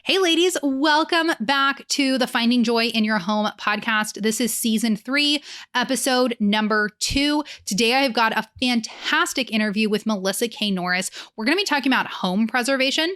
Hey, ladies, welcome back to the Finding Joy in Your Home podcast. This is season 3, episode number 2. Today, I've got a fantastic interview with Melissa K. Norris. We're going to be talking about home preservation,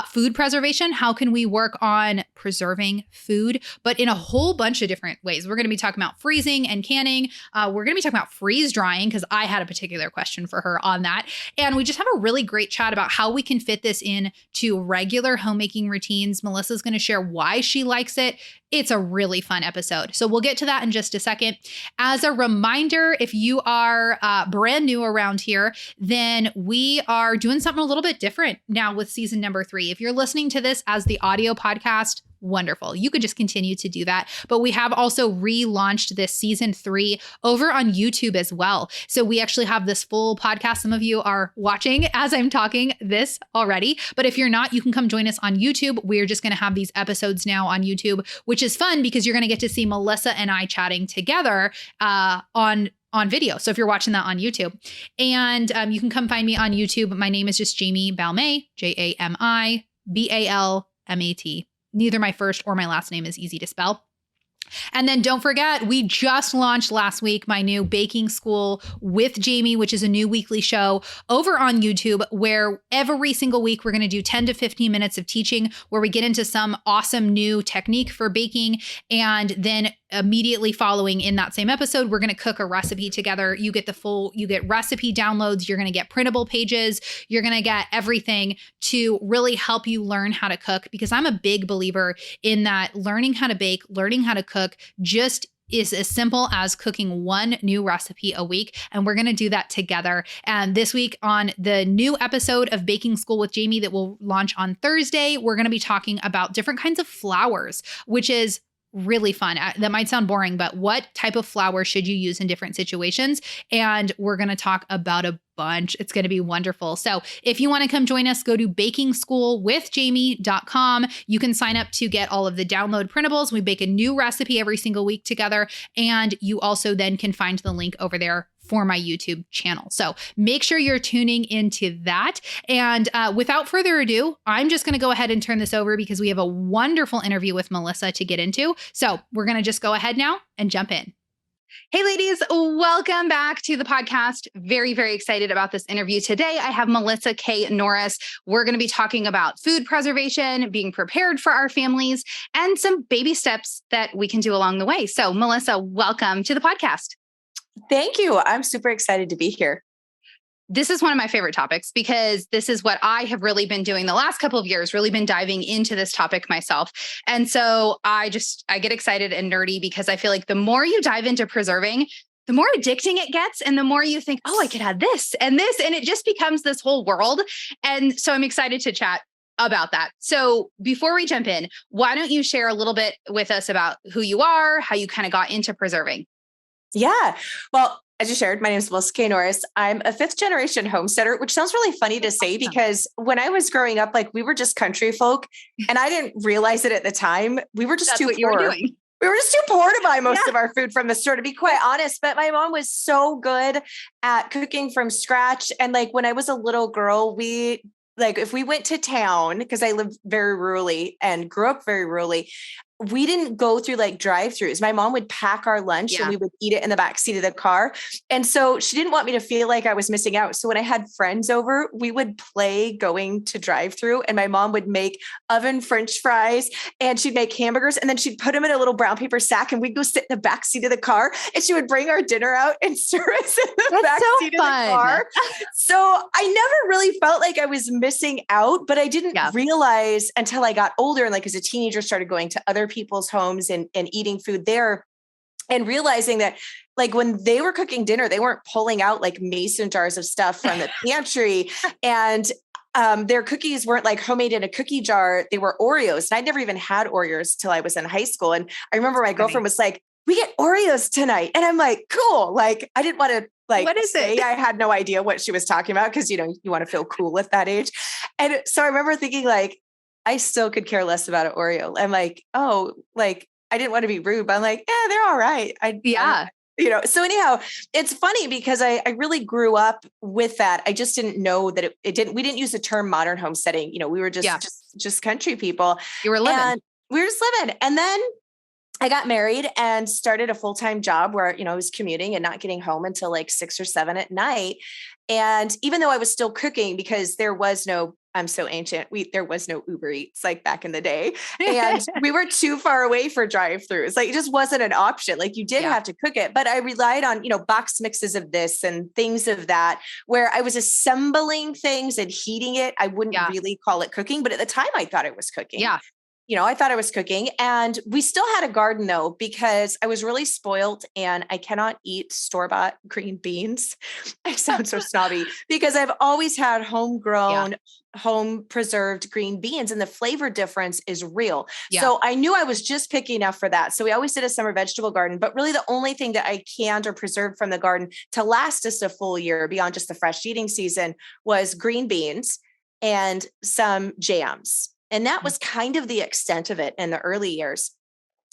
food preservation. How can we work on preserving food, but in a whole bunch of different ways. We're going to be talking about freezing and canning. We're going to be talking about freeze drying because I had a particular question for her on that. And we just have a really great chat about how we can fit this in to regular homemaking routines. Melissa's going to share why she likes it. It's a really fun episode. So we'll get to that in just a second. As a reminder, if you are brand new around here, then we are doing something a little bit different now with season number 3. If you're listening to this as the audio podcast, wonderful. You could just continue to do that. But we have also relaunched this season 3 over on YouTube as well. So we actually have this full podcast. Some of you are watching as I'm talking this already. But if you're not, you can come join us on YouTube. We're just going to have these episodes now on YouTube, which is fun because you're going to get to see Melissa and I chatting together on video. So if you're watching that on YouTube, and you can come find me on YouTube. My name is just Jami Balmet, Jami Balmat. Neither my first or my last name is easy to spell. And then don't forget, we just launched last week my new Baking School with Jami, which is a new weekly show over on YouTube, where every single week we're going to do 10 to 15 minutes of teaching where we get into some awesome new technique for baking. And then immediately following in that same episode, we're going to cook a recipe together. You get recipe downloads. You're going to get printable pages. You're going to get everything to really help you learn how to cook, because I'm a big believer in that learning how to bake, learning how to cook just is as simple as cooking one new recipe a week. And we're going to do that together. And this week on the new episode of Baking School with Jami that will launch on Thursday, we're going to be talking about different kinds of flours, which is really fun. That might sound boring, but what type of flour should you use in different situations? And we're going to talk about a bunch. It's going to be wonderful. So if you want to come join us, go to bakingschoolwithjami.com. You can sign up to get all of the download printables. We bake a new recipe every single week together. And you also then can find the link over there for my YouTube channel. So make sure you're tuning into that. And without further ado, I'm just going to go ahead and turn this over because we have a wonderful interview with Melissa to get into. So we're going to just go ahead now and jump in. Hey, ladies, welcome back to the podcast. Very, very excited about this interview today. I have Melissa K. Norris. We're going to be talking about food preservation, being prepared for our families, and some baby steps that we can do along the way. So, Melissa, welcome to the podcast. Thank you. I'm super excited to be here. This is one of my favorite topics because this is what I have really been doing the last couple of years, really been diving into this topic myself. And so I get excited and nerdy because I feel like the more you dive into preserving, the more addicting it gets. And the more you think, oh, I could add this, and it just becomes this whole world. And so I'm excited to chat about that. So before we jump in, why don't you share a little bit with us about who you are, how you kind of got into preserving? Yeah. Well, as you shared, my name is Melissa K. Norris. I'm a 5th generation homesteader, which sounds really funny to say because when I was growing up, we were just country folk and I didn't realize it at the time. We were just too poor. We were just too poor to buy most of our food from the store, to be quite honest. But my mom was so good at cooking from scratch. And when I was a little girl, if we went to town, because I lived very rurally and grew up very rurally, we didn't go through drive-throughs. My mom would pack our lunch and we would eat it in the back seat of the car. And so she didn't want me to feel like I was missing out. So when I had friends over, we would play going to drive-through, and my mom would make oven French fries and she'd make hamburgers, and then she'd put them in a little brown paper sack and we'd go sit in the back seat of the car, and she would bring our dinner out and serve us in the back seat of the car. So I never really felt like I was missing out, but I didn't realize until I got older and as a teenager started going to other people's homes and eating food there, and realizing that when they were cooking dinner, they weren't pulling out mason jars of stuff from the pantry, and their cookies weren't homemade in a cookie jar. They were Oreos. And I never even had Oreos till I was in high school. And I remember my girlfriend was like, we get Oreos tonight. And I'm like, cool. I didn't want to what is it? I had no idea what she was talking about because, you want to feel cool at that age. And so I remember thinking I still could care less about an Oreo. I'm I didn't want to be rude, but I'm they're all right. So anyhow, it's funny because I really grew up with that. I just didn't know that we didn't use the term modern homesteading. We were just country people. You were living. And we were just living. And then I got married and started a full-time job where, I was commuting and not getting home until like 6 or 7 at night. And even though I was still cooking, because I'm so ancient, there was no Uber Eats like back in the day. And we were too far away for drive-throughs. Like it just wasn't an option. Like you did have to cook it, but I relied on, box mixes of this and things of that, where I was assembling things and heating it. I wouldn't really call it cooking, but at the time I thought it was cooking. Yeah. I thought I was cooking, and we still had a garden though, because I was really spoiled and I cannot eat store-bought green beans. I sound so snobby because I've always had homegrown, home preserved green beans, and the flavor difference is real. Yeah. So I knew I was just picky enough for that. So we always did a summer vegetable garden, but really the only thing that I canned or preserved from the garden to last us a full year beyond just the fresh eating season was green beans and some jams. And that was kind of the extent of it in the early years.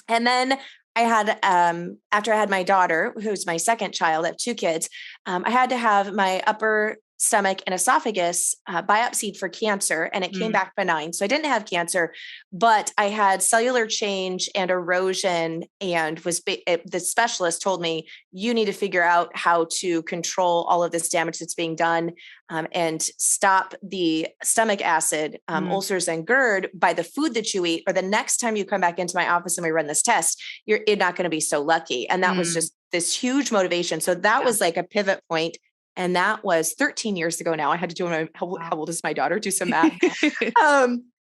And then I had, after I had my daughter, who's my second child, I have 2 kids, I had to have my upper stomach and esophagus biopsied for cancer, and it came back benign. So I didn't have cancer, but I had cellular change and erosion, and the specialist told me, you need to figure out how to control all of this damage that's being done, and stop the stomach acid, ulcers and GERD by the food that you eat, or the next time you come back into my office and we run this test, you're not going to be so lucky. And that was just this huge motivation. So that was like a pivot point. And that was 13 years ago now. I had to do how old is my daughter? Do some math.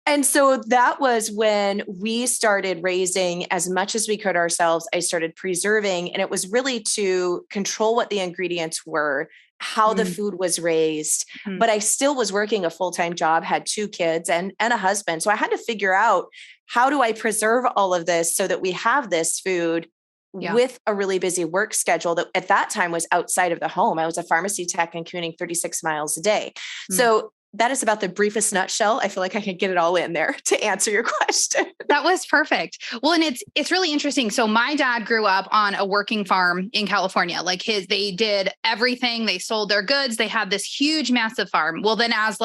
And so that was when we started raising as much as we could ourselves. I started preserving, and it was really to control what the ingredients were, how the food was raised. But I still was working a full-time job, had 2 kids and a husband. So I had to figure out, how do I preserve all of this so that we have this food with a really busy work schedule that at that time was outside of the home. I was a pharmacy tech and commuting 36 miles a day. So that is about the briefest nutshell. I feel like I can get it all in there to answer your question. That was perfect. Well, and it's really interesting. So my dad grew up on a working farm in California. Like they did everything. They sold their goods. They had this huge, massive farm. Well, then as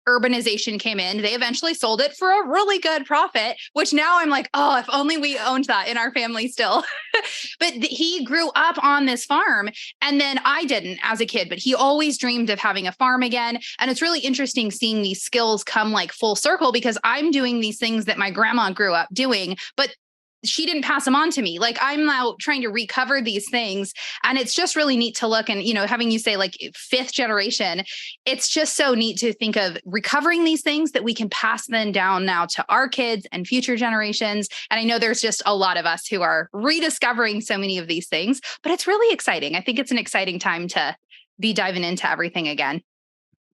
urbanization came in, they eventually sold it for a really good profit, which now I'm like, oh, if only we owned that in our family still. But he grew up on this farm, and then I didn't as a kid, but he always dreamed of having a farm again. And it's really interesting seeing these skills come full circle, because I'm doing these things that my grandma grew up doing, but she didn't pass them on to me. I'm now trying to recover these things. And it's just really neat to look and, having you say 5th generation, it's just so neat to think of recovering these things that we can pass them down now to our kids and future generations. And I know there's just a lot of us who are rediscovering so many of these things, but it's really exciting. I think it's an exciting time to be diving into everything again.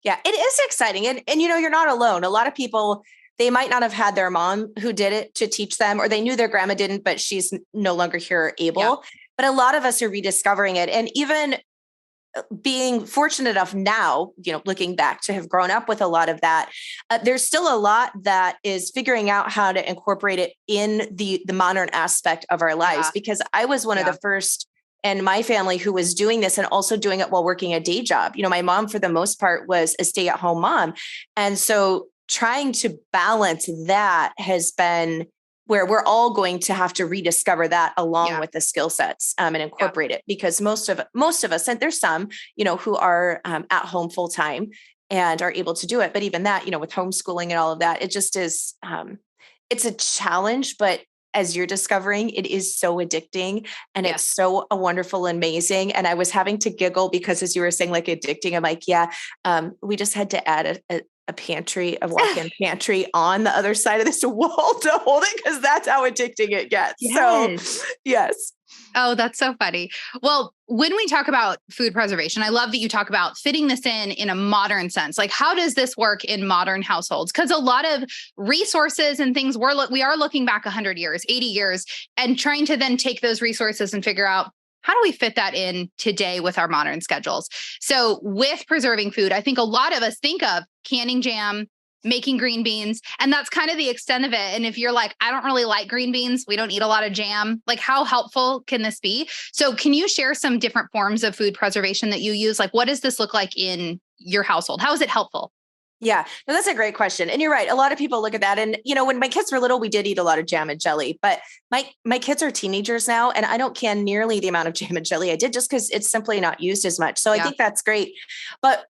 Yeah, it is exciting. And you're not alone. A lot of people, they might not have had their mom who did it to teach them, or they knew their grandma didn't, but she's no longer here or able. Yeah. But a lot of us are rediscovering it. And even being fortunate enough now, looking back, to have grown up with a lot of that, there's still a lot that is figuring out how to incorporate it in the modern aspect of our lives. Because I was one of the first in my family who was doing this, and also doing it while working a day job. My mom, for the most part, was a stay-at-home mom. And so trying to balance that has been where we're all going to have to rediscover that along with the skill sets, and incorporate it, because most of us, and there's some, who are at home full time and are able to do it. But even that, with homeschooling and all of that, it just is, it's a challenge, but as you're discovering, it is so addicting, and it's so wonderful and amazing. And I was having to giggle because, as you were saying, addicting, I'm like, we just had to add a pantry, a walk-in pantry on the other side of this wall to hold it, because that's how addicting it gets. Yes. So, yes. Oh, that's so funny. Well, when we talk about food preservation, I love that you talk about fitting this in a modern sense. How does this work in modern households? Because a lot of resources and things, we are looking back 100 years, 80 years, and trying to then take those resources and figure out, how do we fit that in today with our modern schedules? So with preserving food, I think a lot of us think of canning jam, making green beans. And that's kind of the extent of it. And if you're like, I don't really like green beans, we don't eat a lot of jam, like how helpful can this be? So can you share some different forms of food preservation that you use? Like, what does this look like in your household? How is it helpful? Yeah, no, that's a great question. And you're right. A lot of people look at that. And, when my kids were little, we did eat a lot of jam and jelly, but my kids are teenagers now, and I don't can nearly the amount of jam and jelly I did just because it's simply not used as much. So I think that's great. But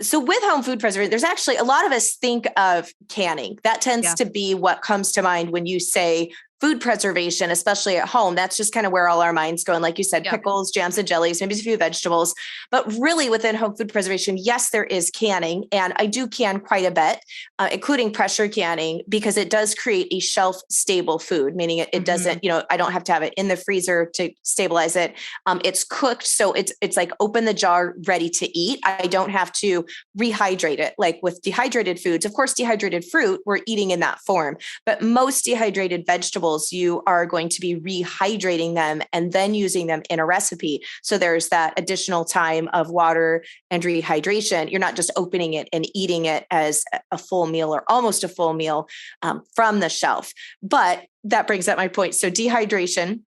so with home food preservation, there's actually a lot of us think of canning. That tends to be what comes to mind when you say food preservation, especially at home. That's just kind of where all our minds go. And like you said, pickles, jams and jellies, maybe a few vegetables, but really within home food preservation, yes, there is canning. And I do can quite a bit, including pressure canning, because it does create a shelf stable food, meaning it doesn't, I don't have to have it in the freezer to stabilize it. It's cooked. So it's like open the jar, ready to eat. I don't have to rehydrate it. Like with dehydrated foods, of course, dehydrated fruit, we're eating in that form, but most dehydrated vegetables, you are going to be rehydrating them and then using them in a recipe. So there's that additional time of water and rehydration. You're not just opening it and eating it as a full meal or almost a full meal from the shelf. But that brings up my point. So dehydration,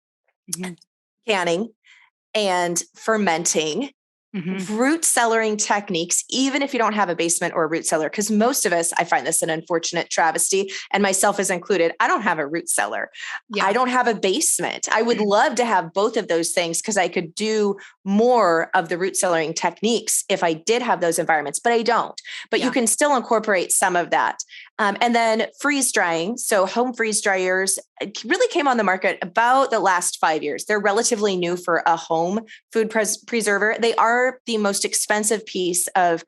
canning, and fermenting. Root cellaring techniques, even if you don't have a basement or a root cellar, because most of us, I find this an unfortunate travesty, and myself is included. I don't have a root cellar. I don't have a basement. I would love to have both of those things because I could do more of the root cellaring techniques if I did have those environments, but I don't. But you can still incorporate some of that. And then freeze drying. So home freeze dryers really came on the market about the last 5 years. They're relatively new for a home food preserver. They are the most expensive piece of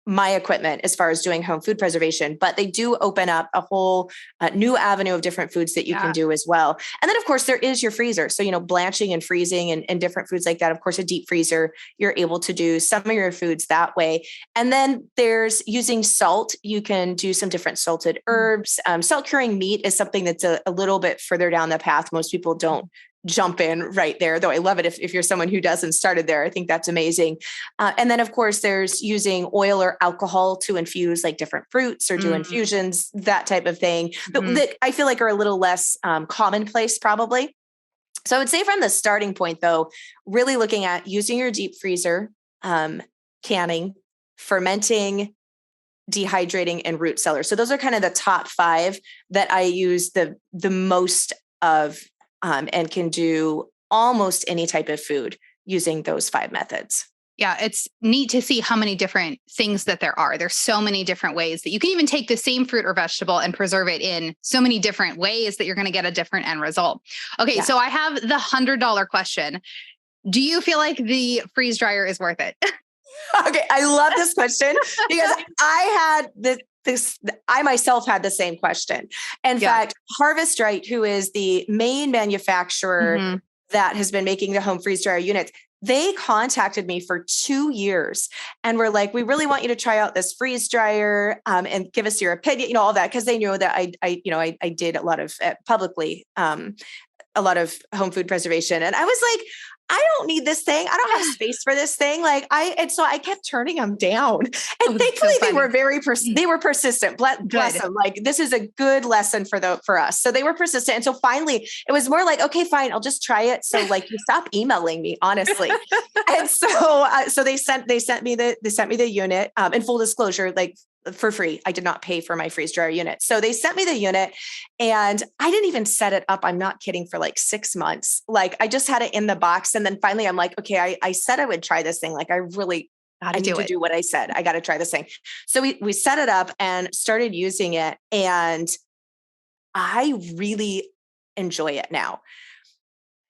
my equipment as far as doing home food preservation, but they do open up a whole new avenue of different foods that you can do as well. And then of course there is your freezer. So, blanching and freezing and different foods like that. Of course, a deep freezer, you're able to do some of your foods that way. And then there's using salt. You can do some different salted herbs. Salt curing meat is something that's a little bit further down the path. Most people don't jump in right there, though I love it if you're someone who doesn't started there. I think that's amazing. And then of course there's using oil or alcohol to infuse like different fruits or do infusions, that type of thing, that I feel like are a little less commonplace probably. So I would say from the starting point though, really looking at using your deep freezer, canning, fermenting, dehydrating, and root cellar. So those are kind of the top 5 that I use the most of, and can do almost any type of food using those 5 methods. Yeah, it's neat to see how many different things that there are. There's so many different ways that you can even take the same fruit or vegetable and preserve it in so many different ways that you're going to get a different end result. Okay, so I have the $100 question. Do you feel like the freeze dryer is worth it? Okay, I love this question because I myself had the same question. In fact, Harvest Right, who is the main manufacturer that has been making the home freeze dryer units, they contacted me for 2 years and were like, we really want you to try out this freeze dryer and give us your opinion, all that. Cause they knew that I did a lot of publicly, a lot of home food preservation. And I was like, I don't need this thing. I don't have space for this thing. And so I kept turning them down. And thankfully they were they were persistent. Bless them. Like, this is a good lesson for us. So they were persistent. And so finally it was more like, okay, fine, I'll just try it. So like, you stop emailing me, honestly. And so they sent me the unit, in full disclosure, like, for free. I did not pay for my freeze dryer unit. So they sent me the unit and I didn't even set it up. I'm not kidding, for like 6 months. Like, I just had it in the box. And then finally I'm like, okay, I said I would try this thing. Like, I need to do what I said. I got to try this thing. So we set it up and started using it. And I really enjoy it now.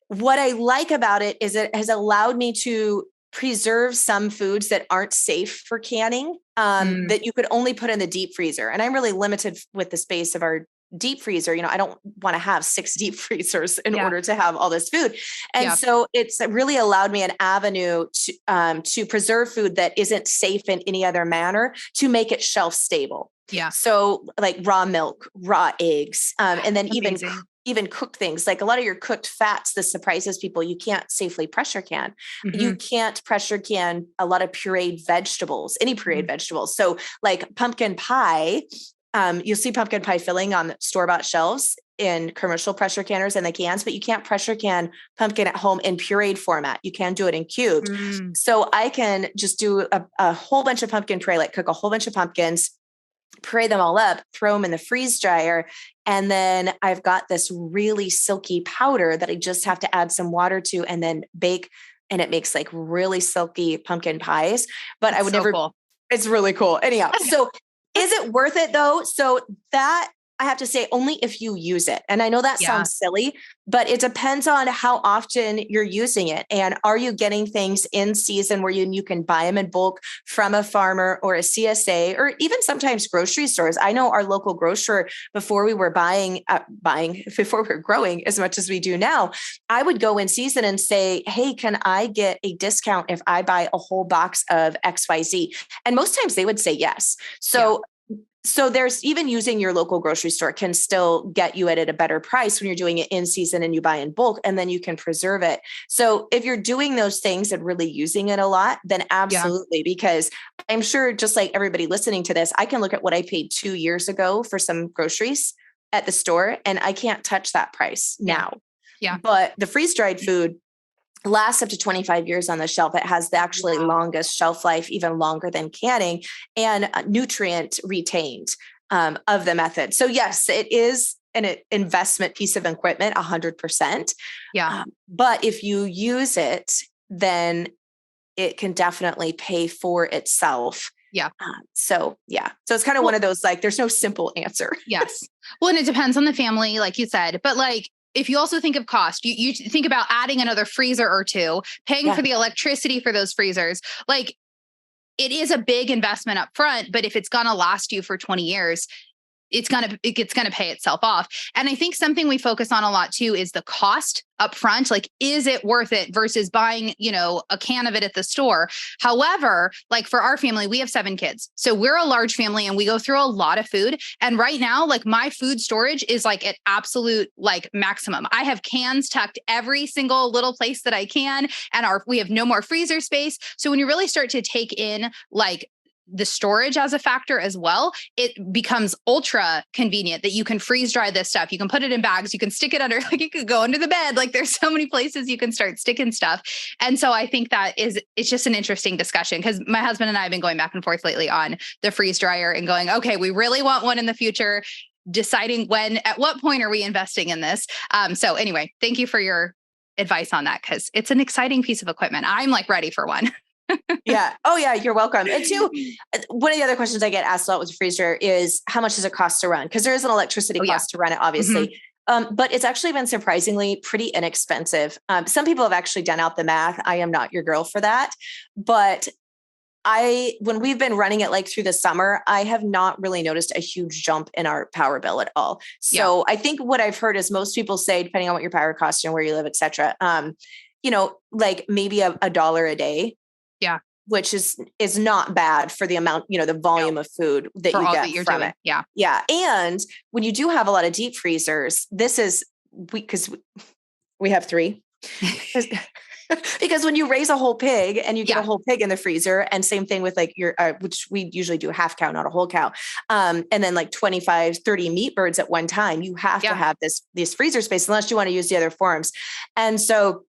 What I like about it is it has allowed me to preserve some foods that aren't safe for canning, that you could only put in the deep freezer. And I'm really limited with the space of our deep freezer. I don't want to have 6 deep freezers in order to have all this food. And so it's really allowed me an avenue to preserve food that isn't safe in any other manner, to make it shelf stable. Yeah. So like raw milk, raw eggs, and then even cooked things, like a lot of your cooked fats, this surprises people. You can't safely pressure can. You can't pressure can a lot of pureed vegetables, any pureed vegetables. So like pumpkin pie, You'll see pumpkin pie filling on store-bought shelves in commercial pressure canners and the cans, but you can't pressure can pumpkin at home in pureed format. You can do it in cubed. So I can just do a whole bunch of pumpkin puree, like cook a whole bunch of pumpkins, puree them all up, throw them in the freeze dryer. And then I've got this really silky powder that I just have to add some water to and then bake. And it makes like really silky pumpkin pies, but That's I would so never, cool. It's really cool. Anyhow, so is it worth it though? So that I have to say only if you use it. And I know that sounds silly, but it depends on how often you're using it. And are you getting things in season where you can buy them in bulk from a farmer or a CSA, or even sometimes grocery stores? I know our local grocer, before we were before we were growing as much as we do now, I would go in season and say, hey, can I get a discount if I buy a whole box of XYZ? And most times they would say yes. So there's even using your local grocery store can still get you at a better price when you're doing it in season and you buy in bulk, and then you can preserve it. So if you're doing those things and really using it a lot, then absolutely, because I'm sure just like everybody listening to this, I can look at what I paid 2 years ago for some groceries at the store and I can't touch that price now. Yeah. But the freeze dried food lasts up to 25 years on the shelf. It has the actually longest shelf life, even longer than canning, and nutrient retained of the method. So yes, it is an investment piece of equipment, 100%. Yeah. But if you use it, then it can definitely pay for itself. Yeah. So it's kind of one of those, like, there's no simple answer. Yes. Well, and it depends on the family, like you said, but like, if you also think of cost, you think about adding another freezer or two, paying for the electricity for those freezers. Like, it is a big investment up front, but if it's going to last you for 20 years, it's going to pay itself off. And I think something we focus on a lot too is the cost up front. Like, is it worth it versus buying, a can of it at the store? However, like for our family, we have 7 kids. So we're a large family and we go through a lot of food. And right now, like, my food storage is like at absolute like maximum. I have cans tucked every single little place that I can. And we have no more freezer space. So when you really start to take in like the storage as a factor as well, it becomes ultra convenient that you can freeze dry this stuff. You can put it in bags, you can stick it under, like you could go under the bed. Like, there's so many places you can start sticking stuff. And so I think it's just an interesting discussion, because my husband and I have been going back and forth lately on the freeze dryer and going, okay, we really want one in the future, deciding at what point are we investing in this? So anyway, thank you for your advice on that, because it's an exciting piece of equipment. I'm like ready for one. Yeah. Oh yeah. You're welcome. And two, one of the other questions I get asked a lot with the freezer is, how much does it cost to run? Because there is an electricity cost to run it, obviously. But it's actually been surprisingly pretty inexpensive. Some people have actually done out the math. I am not your girl for that, but when we've been running it like through the summer, I have not really noticed a huge jump in our power bill at all. So I think what I've heard is most people say, depending on what your power costs and where you live, et cetera, like maybe $1 a day. Yeah. Which is not bad for the amount, the volume of food that you get from it. Yeah. Yeah. And when you do have a lot of deep freezers, because we have 3. Because when you raise a whole pig and you get a whole pig in the freezer, and same thing with like your, which we usually do half cow, not a whole cow. And then like 25, 30 meat birds at one time, you have to have this freezer space unless you want to use the other forms. And so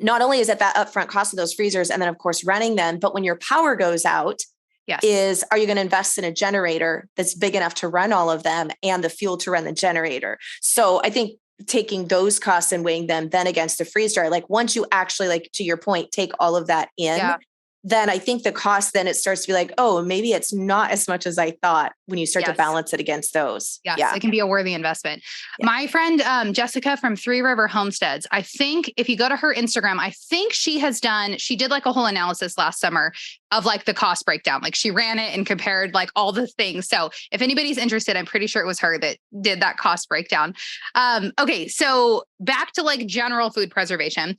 not only is it that upfront cost of those freezers, and then of course running them, but when your power goes out, are you going to invest in a generator that's big enough to run all of them and the fuel to run the generator? So I think taking those costs and weighing them then against the freeze dryer, like once you actually, like to your point, take all of that in, then I think the cost, then it starts to be like, oh, maybe it's not as much as I thought when you start to balance it against those. Yes, it can be a worthy investment. Yeah. My friend, Jessica from Three River Homesteads, I think if you go to her Instagram, I think she did like a whole analysis last summer of like the cost breakdown. Like, she ran it and compared like all the things. So if anybody's interested, I'm pretty sure it was her that did that cost breakdown. Okay. So back to like general food preservation.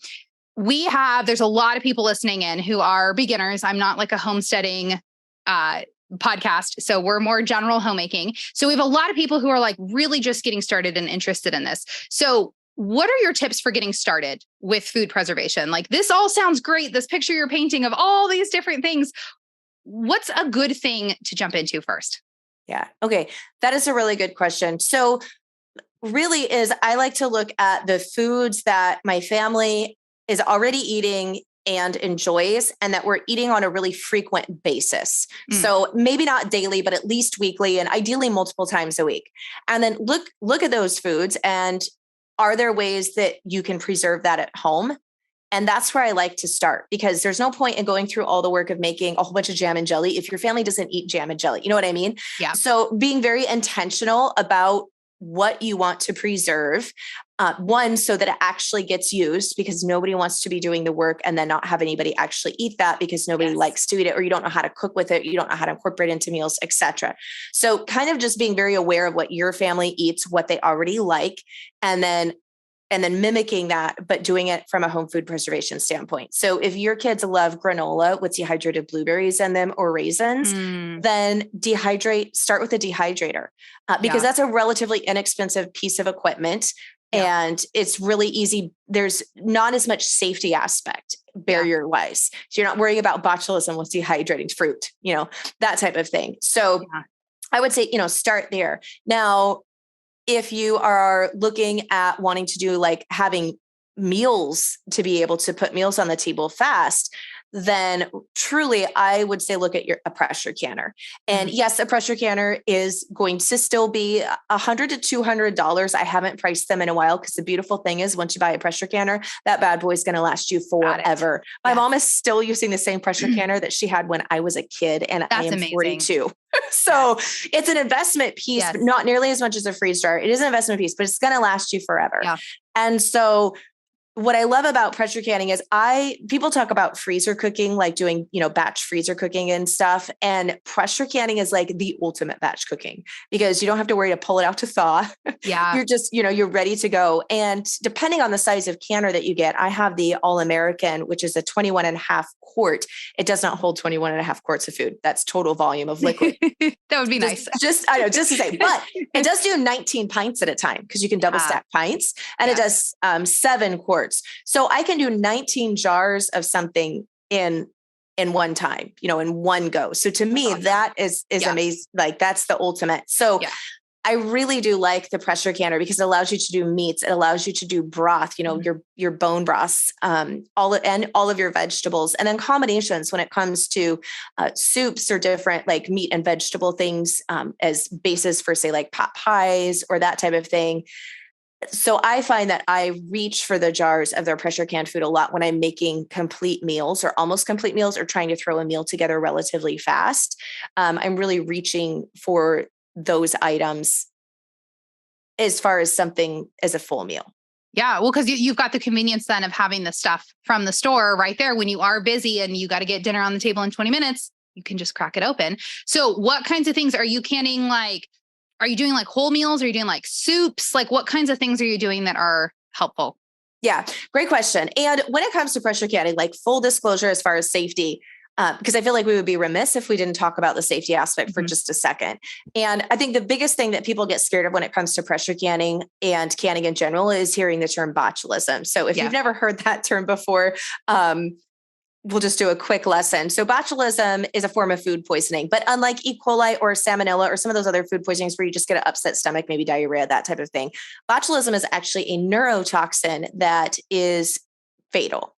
There's a lot of people listening in who are beginners. I'm not like a homesteading podcast, so we're more general homemaking. So we have a lot of people who are like really just getting started and interested in this. So what are your tips for getting started with food preservation? Like, this all sounds great. This picture you're painting of all these different things. What's a good thing to jump into first? Yeah. Okay. That is a really good question. So really is I like to look at the foods that my family is already eating and enjoys, and that we're eating on a really frequent basis. So maybe not daily, but at least weekly, and ideally multiple times a week. And then look at those foods, and are there ways that you can preserve that at home? And that's where I like to start, because there's no point in going through all the work of making a whole bunch of jam and jelly if your family doesn't eat jam and jelly. You know what I mean? Yeah. So being very intentional about what you want to preserve, one, so that it actually gets used, because nobody wants to be doing the work and then not have anybody actually eat that because nobody likes to eat it, or you don't know how to cook with it, you don't know how to incorporate it into meals, etc. So kind of just being very aware of what your family eats, what they already like, and then mimicking that, but doing it from a home food preservation standpoint. So if your kids love granola with dehydrated blueberries in them or raisins, then start with a dehydrator, because that's a relatively inexpensive piece of equipment. And it's really easy. There's not as much safety aspect barrier wise. So you're not worrying about botulism with dehydrating fruit, that type of thing. So I would say, start there. Now, if you are looking at wanting to do like having meals to be able to put meals on the table fast, then truly I would say look at a pressure canner. And yes, a pressure canner is going to still be $100 to $200. I haven't priced them in a while, because the beautiful thing is once you buy a pressure canner, that bad boy is going to last you forever. My mom is still using the same pressure canner that she had when I was a kid, and I am amazing. 42. So it's an investment piece, but not nearly as much as a freeze dryer. It is an investment piece, but it's going to last you forever. Yeah. And so what I love about pressure canning is people talk about freezer cooking, like doing, batch freezer cooking and stuff. And pressure canning is like the ultimate batch cooking, because you don't have to worry to pull it out to thaw. Yeah. You're just, you're ready to go. And depending on the size of canner that you get, I have the All-American, which is a 21.5 quart. It does not hold 21.5 quarts of food. That's total volume of liquid. That would be nice. I know, just to say, but it does do 19 pints at a time, because you can double stack pints, and it does 7 quarts. So I can do 19 jars of something in one time, in one go. So to me, that is amazing. Like that's the ultimate. So I really do like the pressure canner, because it allows you to do meats. It allows you to do broth, your bone broths, all of your vegetables, and then combinations when it comes to soups or different like meat and vegetable things as bases for, say, like pot pies or that type of thing. So I find that I reach for the jars of their pressure canned food a lot when I'm making complete meals or almost complete meals, or trying to throw a meal together relatively fast. I'm really reaching for those items as far as something as a full meal. Yeah. Well, because you've got the convenience then of having the stuff from the store right there when you are busy and you got to get dinner on the table in 20 minutes, you can just crack it open. So what kinds of things are you canning? Like, are you doing like whole meals? Are you doing like soups? Like what kinds of things are you doing that are helpful? Yeah, great question. And when it comes to pressure canning, like full disclosure, as far as safety, because I feel like we would be remiss if we didn't talk about the safety aspect for just a second. And I think the biggest thing that people get scared of when it comes to pressure canning and canning in general is hearing the term botulism. So if you've never heard that term before, we'll just do a quick lesson. So botulism is a form of food poisoning, but unlike E. coli or salmonella or some of those other food poisonings where you just get an upset stomach, maybe diarrhea, that type of thing, botulism is actually a neurotoxin that is fatal.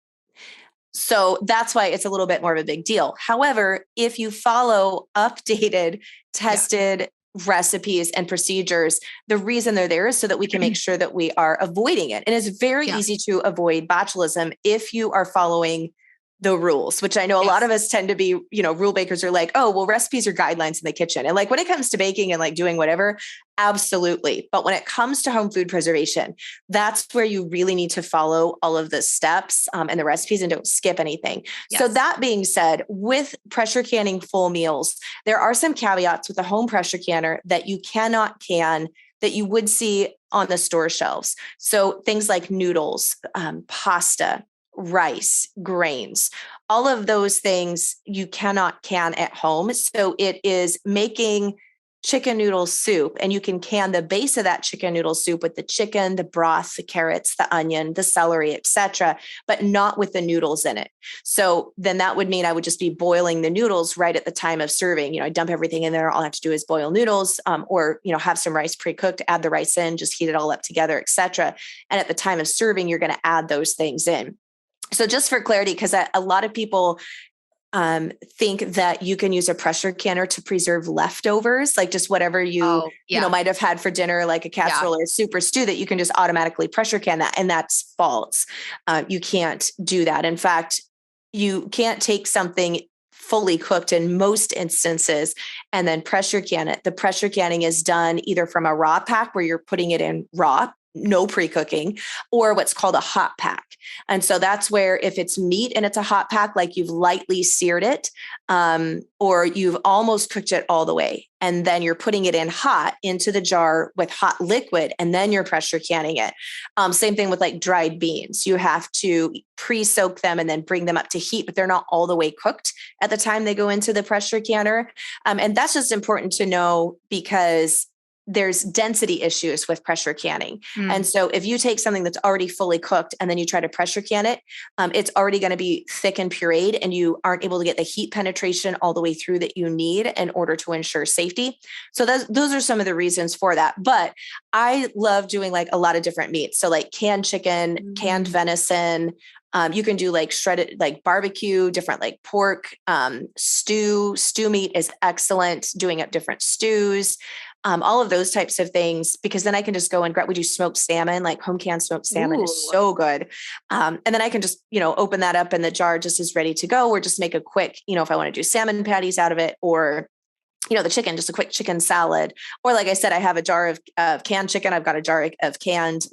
So that's why it's a little bit more of a big deal. However, if you follow updated, tested recipes and procedures, the reason they're there is so that we can make sure that we are avoiding it. And it's very easy to avoid botulism if you are following the rules, which I know a lot of us tend to be, rule bakers are like, oh, well, recipes are guidelines in the kitchen. And like when it comes to baking and like doing whatever, absolutely. But when it comes to home food preservation, that's where you really need to follow all of the steps and the recipes and don't skip anything. Yes. So that being said, with pressure canning full meals, there are some caveats with the home pressure canner that you cannot can that you would see on the store shelves. So things like noodles, pasta, rice, grains, all of those things you cannot can at home. So it is making chicken noodle soup, and you can can the base of that chicken noodle soup with the chicken, the broth, the carrots, the onion, the celery, etc., but not with the noodles in it. So then that would mean I would just be boiling the noodles right at the time of serving. I dump everything in there. All I have to do is boil noodles, or have some rice pre-cooked, add the rice in, just heat it all up together, etc. And at the time of serving, you're going to add those things in. So just for clarity, because a lot of people think that you can use a pressure canner to preserve leftovers, like just whatever you might have had for dinner, like a casserole or soup or stew, that you can just automatically pressure can that. And that's false. You can't do that. In fact, you can't take something fully cooked in most instances and then pressure can it. The pressure canning is done either from a raw pack where you're putting it in raw, no pre-cooking, or what's called a hot pack. And so that's where if it's meat and it's a hot pack, like you've lightly seared it, or you've almost cooked it all the way, and then you're putting it in hot into the jar with hot liquid, and then you're pressure canning it. Same thing with like dried beans. You have to pre-soak them and then bring them up to heat, but they're not all the way cooked at the time they go into the pressure canner. And that's just important to know because there's density issues with pressure canning. And so if you take something that's already fully cooked and then you try to pressure can it, it's already going to be thick and pureed, and you aren't able to get the heat penetration all the way through that you need in order to ensure safety. So those are some of the reasons for that. But I love doing like a lot of different meats. So like canned chicken, canned venison, you can do like shredded, like barbecue, different like pork, stew meat is excellent. Doing up different stews, all of those types of things, because then I can just go and we do smoked salmon, like home canned smoked salmon is so good. And then I can just, open that up and the jar just is ready to go, or just make a quick, if I want to do salmon patties out of it, or the chicken, just a quick chicken salad. Or like I said, I have a jar of canned chicken. I've got a jar of canned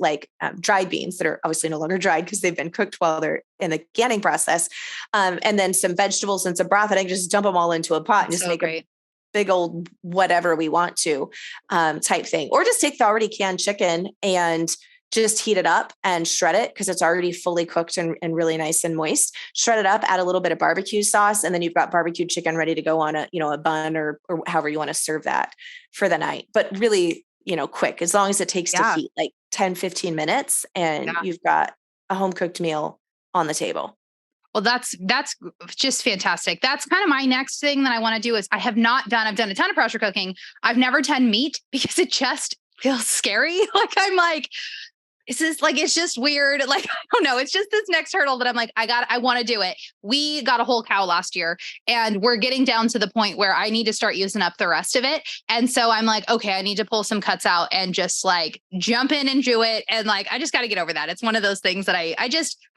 dried beans that are obviously no longer dried because they've been cooked while they're in the canning process. And then some vegetables and some broth, and I can just dump them all into a pot and just make a big old whatever we want to type thing. Or just take the already canned chicken and just heat it up and shred it because it's already fully cooked and really nice and moist. Shred it up, add a little bit of barbecue sauce, and then you've got barbecued chicken ready to go on a bun or however you want to serve that for the night. But really, quick, as long as it takes to heat like 10, 15 minutes, and you've got a home cooked meal on the table. Well, that's just fantastic. That's kind of my next thing that I want to do is I've done a ton of pressure cooking. I've never done meat because it just feels scary. Like I'm like, it's just weird. Like, I don't know. It's just this next hurdle that I'm like, I want to do it. We got a whole cow last year and we're getting down to the point where I need to start using up the rest of it. And so I'm like, okay, I need to pull some cuts out and just like jump in and do it. And like, I just got to get over that. It's one of those things that I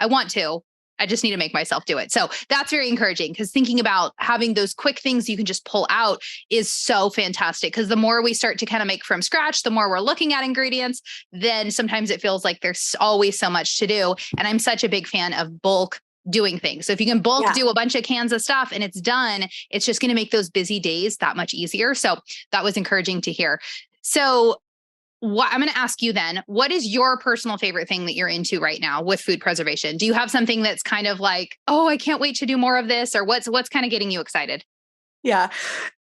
want to. I just need to make myself do it. So that's very encouraging because thinking about having those quick things you can just pull out is so fantastic. Because the more we start to kind of make from scratch, the more we're looking at ingredients, then sometimes it feels like there's always so much to do. And I'm such a big fan of bulk doing things. So if you can bulk do a bunch of cans of stuff and it's done, it's just going to make those busy days that much easier. So that was encouraging to hear. So I'm going to ask you then, what is your personal favorite thing that you're into right now with food preservation? Do you have something that's kind of like, oh, I can't wait to do more of this, or what's kind of getting you excited? Yeah.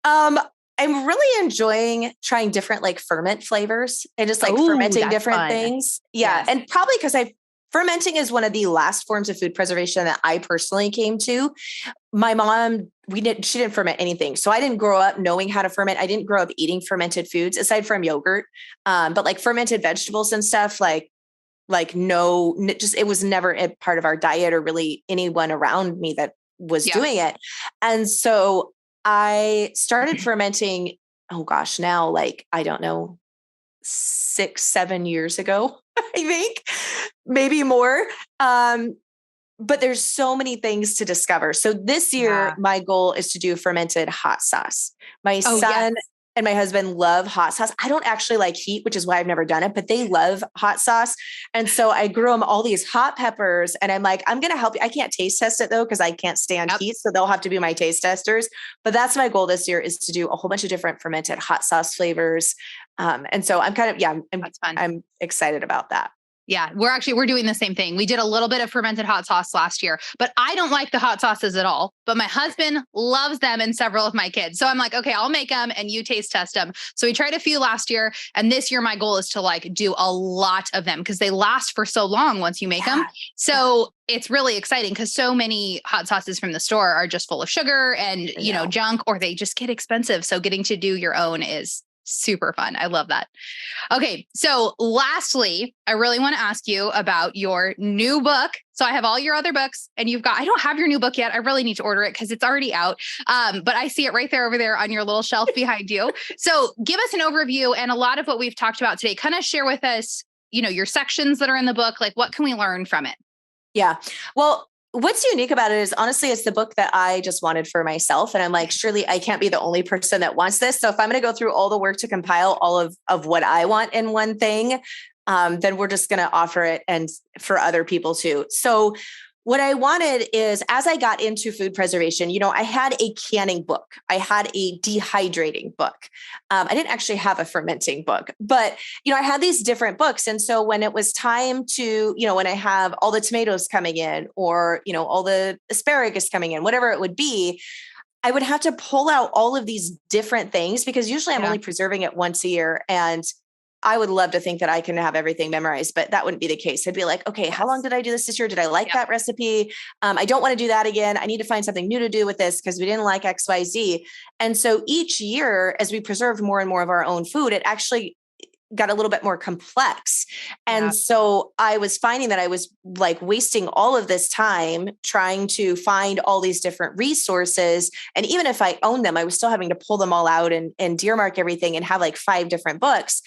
I'm really enjoying trying different like ferment flavors and just like fermenting different things. Yeah. Yes. And probably because fermenting is one of the last forms of food preservation that I personally came to. My mom, she didn't ferment anything. So I didn't grow up knowing how to ferment. I didn't grow up eating fermented foods aside from yogurt. But like fermented vegetables and stuff, it was never a part of our diet or really anyone around me that was doing it. And so I started fermenting, now, like, I don't know, 6-7 years ago, I think, maybe more. But there's so many things to discover. So this year, my goal is to do fermented hot sauce. My son and my husband love hot sauce. I don't actually like heat, which is why I've never done it, but they love hot sauce. And so I grew them all these hot peppers and I'm like, I'm going to help you. I can't taste test it though, because I can't stand heat. So they'll have to be my taste testers. But that's my goal this year, is to do a whole bunch of different fermented hot sauce flavors. And so I'm kind of, I'm excited about that. Yeah, we're doing the same thing. We did a little bit of fermented hot sauce last year, but I don't like the hot sauces at all. But my husband loves them and several of my kids. So I'm like, okay, I'll make them and you taste test them. So we tried a few last year, and this year my goal is to like do a lot of them because they last for so long once you make them. So it's really exciting because so many hot sauces from the store are just full of sugar and, junk, or they just get expensive. So getting to do your own is super fun. I love that. Okay. So lastly, I really want to ask you about your new book. So I have all your other books and I don't have your new book yet. I really need to order it because it's already out. But I see it right there over there on your little shelf behind you. So give us an overview and a lot of what we've talked about today. Kind of share with us, your sections that are in the book. Like what can we learn from it? Yeah. Well, what's unique about it is honestly, it's the book that I just wanted for myself. And I'm like, surely I can't be the only person that wants this. So if I'm going to go through all the work to compile all of what I want in one thing, then we're just going to offer it and for other people too. So what I wanted is, as I got into food preservation, I had a canning book. I had a dehydrating book. I didn't actually have a fermenting book, but, I had these different books. And so when it was time to, when I have all the tomatoes coming in or, all the asparagus coming in, whatever it would be, I would have to pull out all of these different things because usually I'm only preserving it once a year. And I would love to think that I can have everything memorized, but that wouldn't be the case. I'd be like, okay, how long did I do this year? Did I like that recipe? I don't want to do that again. I need to find something new to do with this because we didn't like X, Y, Z. And so each year, as we preserved more and more of our own food, it actually got a little bit more complex. And so I was finding that I was like wasting all of this time trying to find all these different resources. And even if I owned them, I was still having to pull them all out and deer mark everything and have like 5 different books.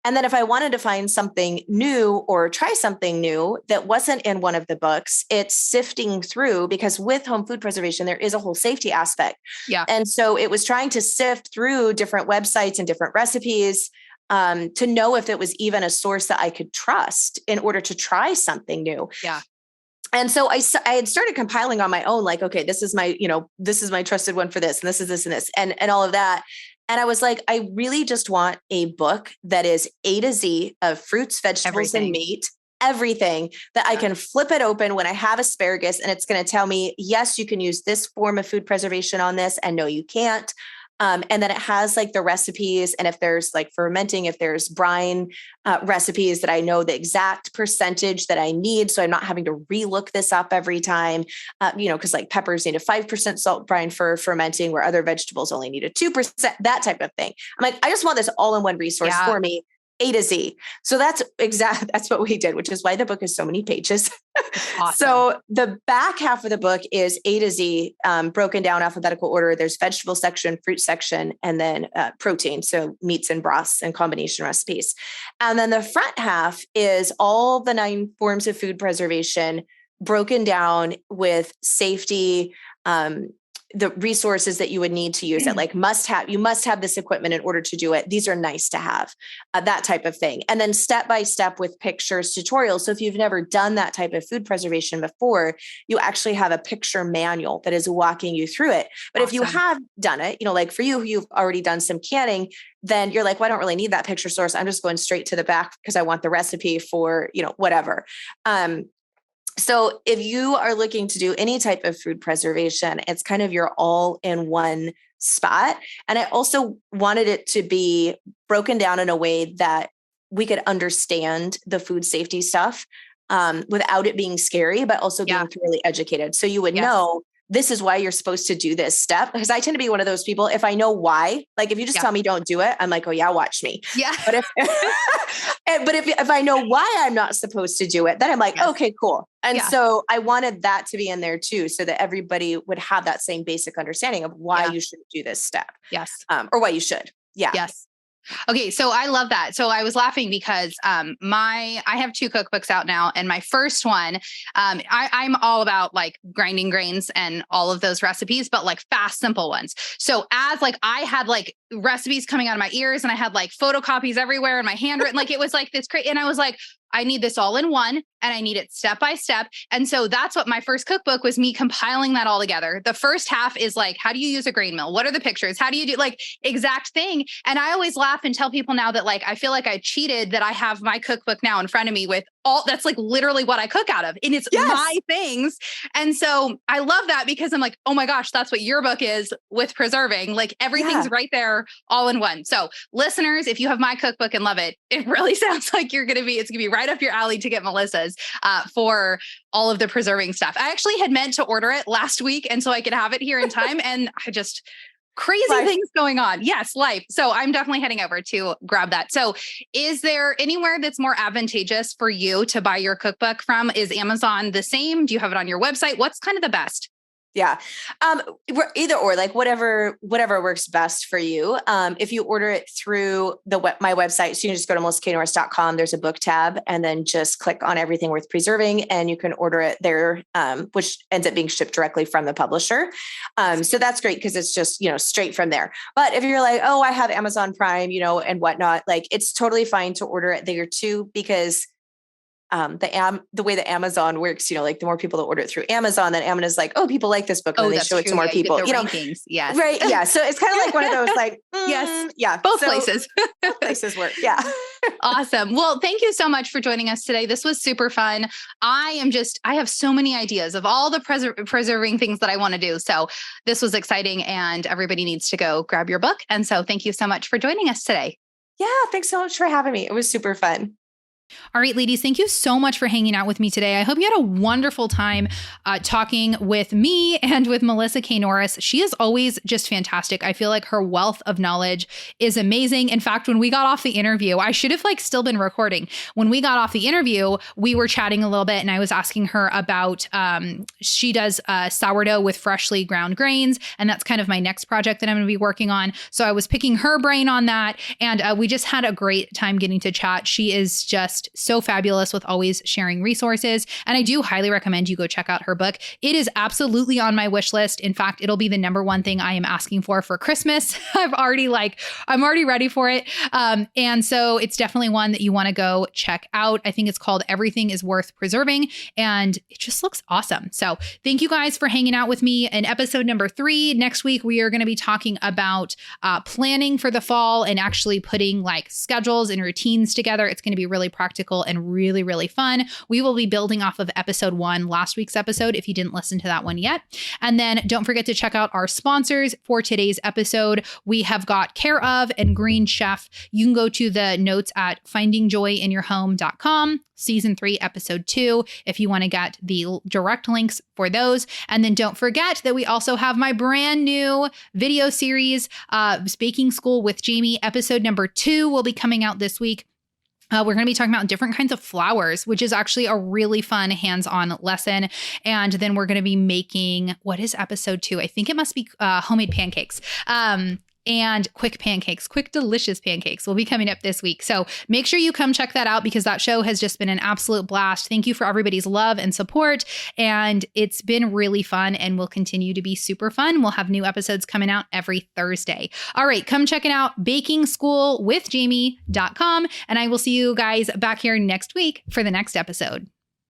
And then if I wanted to find something new or try something new that wasn't in one of the books, it's sifting through because with home food preservation, there is a whole safety aspect. Yeah. And so it was trying to sift through different websites and different recipes to know if it was even a source that I could trust in order to try something new. Yeah. And so I had started compiling on my own, like, okay, this is my trusted one for this, and this is this and this, and all of that. And I was like, I really just want a book that is A to Z of fruits, vegetables, and meat, everything that I can flip it open when I have asparagus. And it's going to tell me, yes, you can use this form of food preservation on this. And no, you can't. And then it has like the recipes. And if there's like fermenting, if there's brine recipes that I know the exact percentage that I need. So I'm not having to relook this up every time, because like peppers need a 5% salt brine for fermenting where other vegetables only need a 2%, that type of thing. I'm like, I just want this all in one resource for me. A to Z. So that's what we did, which is why the book is so many pages. Awesome. So the back half of the book is A to Z, broken down alphabetical order. There's vegetable section, fruit section, and then protein. So meats and broths and combination recipes. And then the front half is all the 9 forms of food preservation broken down with safety, the resources that you would need to use it, like you must have this equipment in order to do it. These are nice to have, that type of thing. And then step-by-step with pictures, tutorials. So if you've never done that type of food preservation before, you actually have a picture manual that is walking you through it. But if you have done it, like for you, you've already done some canning, then you're like, well, I don't really need that picture source. I'm just going straight to the back because I want the recipe for, whatever. So if you are looking to do any type of food preservation, it's kind of your all in one spot. And I also wanted it to be broken down in a way that we could understand the food safety stuff without it being scary, but also being thoroughly educated. So you would know this is why you're supposed to do this step. Because I tend to be one of those people, if I know why, like if you just tell me don't do it, I'm like, oh yeah, watch me. Yeah. But if I know why I'm not supposed to do it, then I'm like, okay, cool. And so I wanted that to be in there too, so that everybody would have that same basic understanding of why you should do this step. Yes. Or why you should. Yeah. Yes. Okay. So I love that. So I was laughing because I have 2 cookbooks out now, and my first one, I'm all about like grinding grains and all of those recipes, but like fast, simple ones. So as like I had like recipes coming out of my ears and I had like photocopies everywhere and my handwritten, like it was like this crazy. And I was like, I need this all in one and I need it step by step. And so that's what my first cookbook was, me compiling that all together. The first half is like, how do you use a grain mill? What are the pictures? How do you do like exact thing? And I always laugh and tell people now that like, I feel like I cheated that I have my cookbook now in front of me with that's like literally what I cook out of. And it's Yes. my things. And so I love that because I'm like, oh my gosh, that's what your book is with preserving. Like everything's right there all in one. So listeners, if you have my cookbook and love it, it really sounds like it's going to be right up your alley to get Melissa's for all of the preserving stuff. I actually had meant to order it last week and so I could have it here in time. And I just crazy things going on. Yes, life. So I'm definitely heading over to grab that. So is there anywhere that's more advantageous for you to buy your cookbook from? Is Amazon the same? Do you have it on your website? What's kind of the best? Yeah. We're either or, like whatever works best for you. If you order it through my website, so you can just go to melissaknorris.com. There's a book tab and then just click on everything worth preserving and you can order it there, which ends up being shipped directly from the publisher. So that's great because it's just, straight from there. But if you're like, oh, I have Amazon Prime, and whatnot, like it's totally fine to order it there too, because the way that Amazon works, like the more people that order it through Amazon, then Amazon is like, oh, people like this book. And then they show it to more people, rankings. Yes. Right. Yeah. So it's kind of like one of those like, yes. Yeah. Both places. Both places work. Yeah. Awesome. Well, thank you so much for joining us today. This was super fun. I have so many ideas of all the preserving things that I want to do. So this was exciting and everybody needs to go grab your book. And so thank you so much for joining us today. Yeah. Thanks so much for having me. It was super fun. All right, ladies, thank you so much for hanging out with me today. I hope you had a wonderful time talking with me and with Melissa K. Norris. She is always just fantastic. I feel like her wealth of knowledge is amazing. In fact, when we got off the interview, I should have still been recording. When we got off the interview, we were chatting a little bit and I was asking her about, she does sourdough with freshly ground grains. And that's kind of my next project that I'm going to be working on. So I was picking her brain on that. And we just had a great time getting to chat. She is just so fabulous with always sharing resources. And I do highly recommend you go check out her book. It is absolutely on my wish list. In fact, it'll be the number one thing I am asking for Christmas. I'm already ready for it. And so it's definitely one that you want to go check out. I think it's called Everything is Worth Preserving. And it just looks awesome. So thank you guys for hanging out with me in episode number 3. Next week, we are going to be talking about planning for the fall and actually putting schedules and routines together. It's going to be really practical and really, really fun. We will be building off of episode 1, last week's episode, if you didn't listen to that one yet. And then don't forget to check out our sponsors for today's episode. We have got Care of and Green Chef. You can go to the notes at findingjoyinyourhome.com. Season 3, episode 2, if you want to get the direct links for those. And then don't forget that we also have my brand new video series, Baking School with Jami. Episode number 2 will be coming out this week. We're going to be talking about different kinds of flours, which is actually a really fun hands-on lesson. And then we're going to be making, what is episode 2? I think it must be homemade pancakes. And quick delicious pancakes will be coming up this week. So make sure you come check that out because that show has just been an absolute blast. Thank you for everybody's love and support. And it's been really fun and will continue to be super fun. We'll have new episodes coming out every Thursday. All right, come check it out, bakingschoolwithjami.com. And I will see you guys back here next week for the next episode.